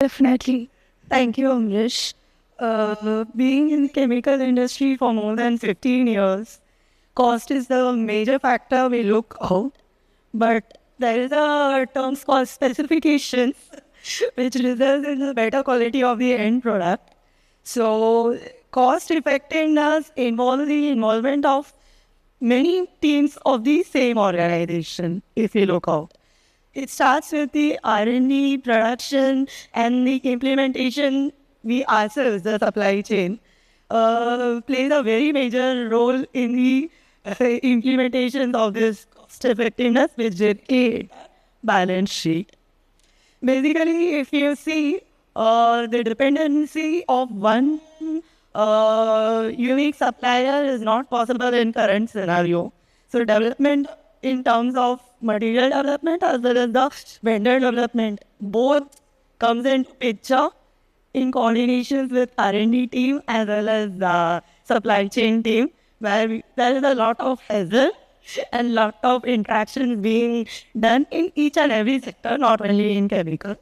Definitely. Thank you, Amrish. Being in the chemical industry for more than 15 years, cost is the major factor we look out. But there is a term called specifications, which results in a better quality of the end product. So, cost effectiveness involves the involvement of many teams of the same organization, if you look out. It starts with the R&D, production, and the implementation. We ourselves, the supply chain, plays a very major role in the implementation of this cost effectiveness, which is a balance sheet. Basically, if you see the dependency of one unique supplier is not possible in current scenario. So development in terms of material development as well as the vendor development, both comes into picture in coordination with R&D team as well as the supply chain team, where there is a lot of hassle and lot of interactions being done in each and every sector, not only in chemical.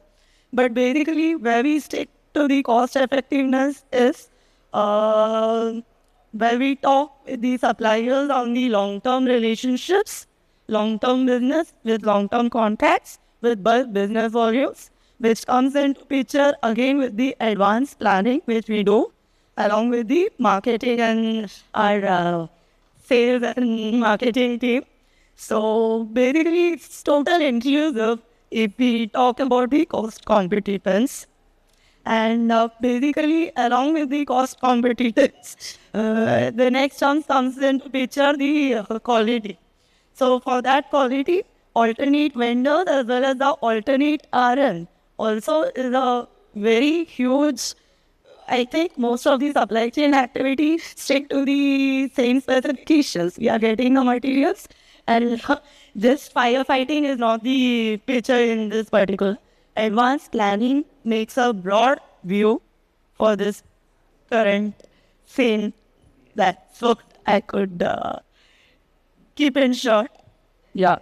But basically, where we stick to the cost effectiveness is uh, where we talk with the suppliers on the long-term relationships, long-term business with long-term contracts with bulk business volumes, which comes into picture again with the advanced planning which we do along with the marketing and our sales and marketing team. So basically, it's total inclusive if we talk about the cost competitiveness. And basically, along with the cost competitiveness, the next one comes into picture the quality. So for that quality, alternate vendors as well as the alternate RN also is a very huge. I think most of the supply chain activities stick to the same specifications. We are getting the materials, and just firefighting is not the picture in this particular. Advanced planning makes a broad view for this current scene. That's what I could keep in short. Yeah.